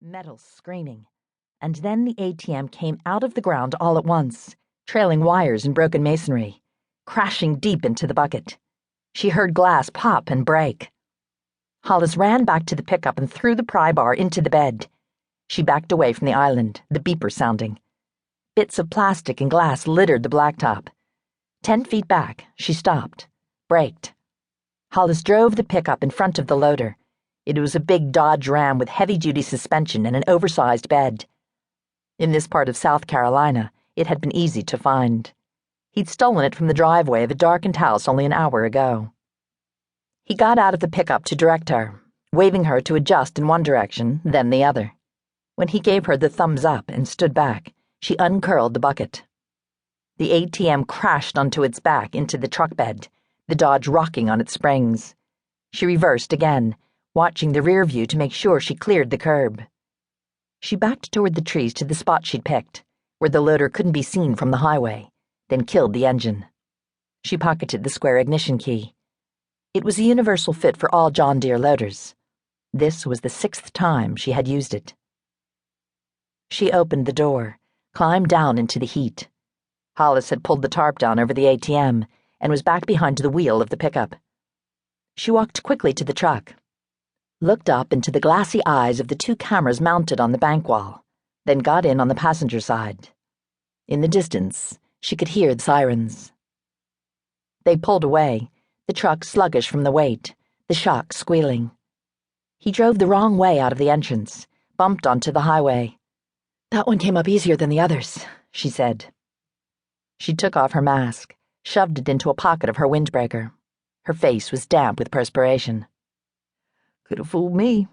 metal screaming, and then the ATM came out of the ground all at once, trailing wires and broken masonry, crashing deep into the bucket. She heard glass pop and break. Hollis ran back to the pickup and threw the pry bar into the bed. She backed away from the island, the beeper sounding. Bits of plastic and glass littered the blacktop. 10 feet back, she stopped, braked. Hollis drove the pickup in front of the loader. It was a big Dodge Ram with heavy-duty suspension and an oversized bed. In this part of South Carolina, it had been easy to find. He'd stolen it from the driveway of a darkened house only an hour ago. He got out of the pickup to direct her, waving her to adjust in one direction, then the other. When he gave her the thumbs up and stood back, she uncurled the bucket. The ATM crashed onto its back into the truck bed, the Dodge rocking on its springs. She reversed again, watching the rear view to make sure she cleared the curb. She backed toward the trees to the spot she'd picked, where the loader couldn't be seen from the highway, then killed the engine. She pocketed the square ignition key. It was a universal fit for all John Deere loaders. This was the 6th time she had used it. She opened the door, climbed down into the heat. Hollis had pulled the tarp down over the ATM and was back behind the wheel of the pickup. She walked quickly to the truck, looked up into the glassy eyes of the 2 cameras mounted on the bank wall, then got in on the passenger side. In the distance, she could hear the sirens. They pulled away, the truck sluggish from the weight, the shock squealing. He drove the wrong way out of the entrance, bumped onto the highway. "That one came up easier than the others," she said. She took off her mask, shoved it into a pocket of her windbreaker. Her face was damp with perspiration. "Could have fooled me."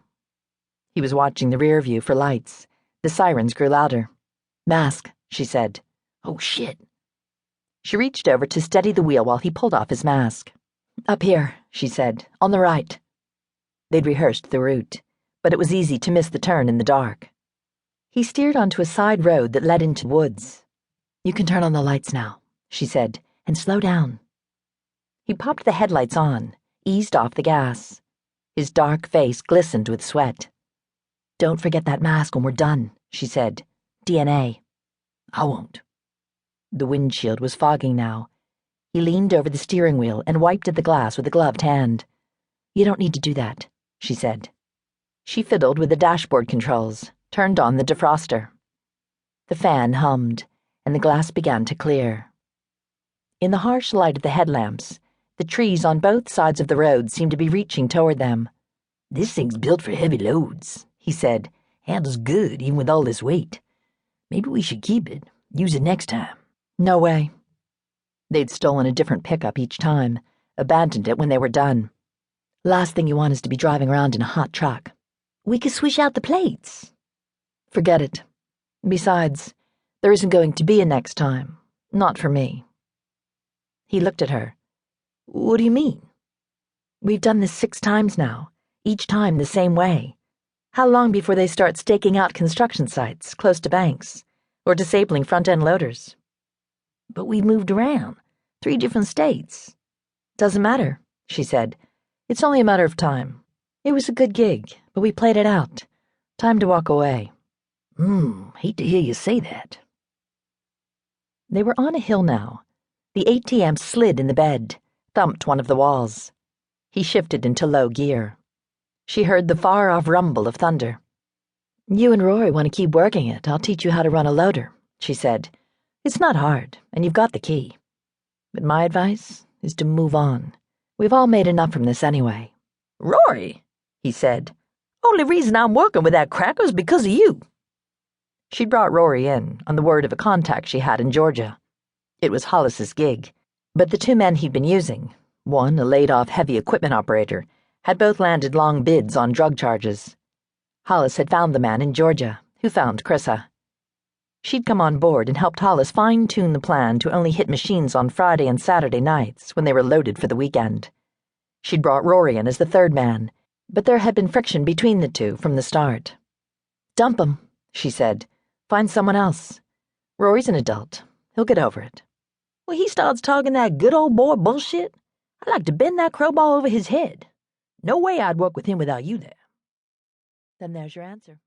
He was watching the rear view for lights. The sirens grew louder. "Mask," she said. "Oh, shit." She reached over to steady the wheel while he pulled off his mask. "Up here," she said, "on the right." They'd rehearsed the route, but it was easy to miss the turn in the dark. He steered onto a side road that led into woods. "You can turn on the lights now," she said, "and slow down." He popped the headlights on, eased off the gas. His dark face glistened with sweat. "Don't forget that mask when we're done," she said. "DNA." "I won't." The windshield was fogging now. He leaned over the steering wheel and wiped at the glass with a gloved hand. "You don't need to do that," she said. She fiddled with the dashboard controls, turned on the defroster. The fan hummed, and the glass began to clear. In the harsh light of the headlamps, the trees on both sides of the road seemed to be reaching toward them. "This thing's built for heavy loads," he said. "Handles good, even with all this weight. Maybe we should keep it. Use it next time." "No way." They'd stolen a different pickup each time, abandoned it when they were done. "Last thing you want is to be driving around in a hot truck." "We could switch out the plates." "Forget it. Besides, there isn't going to be a next time. Not for me." He looked at her. "What do you mean?" "We've done this 6 times now, each time the same way. How long before they start staking out construction sites close to banks, or disabling front-end loaders?" "But we've moved around. 3 different states." "Doesn't matter," she said. "It's only a matter of time. It was a good gig, but we played it out. Time to walk away." Hate to hear you say that." They were on a hill now. The ATM slid in the bed, thumped one of the walls. He shifted into low gear. She heard the far-off rumble of thunder. "You and Rory want to keep working it. I'll teach you how to run a loader," she said. "It's not hard, and you've got the key. But my advice is to move on. We've all made enough from this anyway." "Rory," he said. "Only reason I'm working with that cracker's because of you." She'd brought Rory in on the word of a contact she had in Georgia. It was Hollis's gig, but the 2 men he'd been using, one a laid-off heavy equipment operator, had both landed long bids on drug charges. Hollis had found the man in Georgia, who found Crissa. She'd come on board and helped Hollis fine-tune the plan to only hit machines on Friday and Saturday nights when they were loaded for the weekend. She'd brought Rory in as the 3rd man, but there had been friction between the 2 from the start. "Dump him," she said. "Find someone else. Rory's an adult. He'll get over it." "When he starts talking that good old boy bullshit, I'd like to bend that crowbar over his head. No way I'd work with him without you there." Then there's your answer.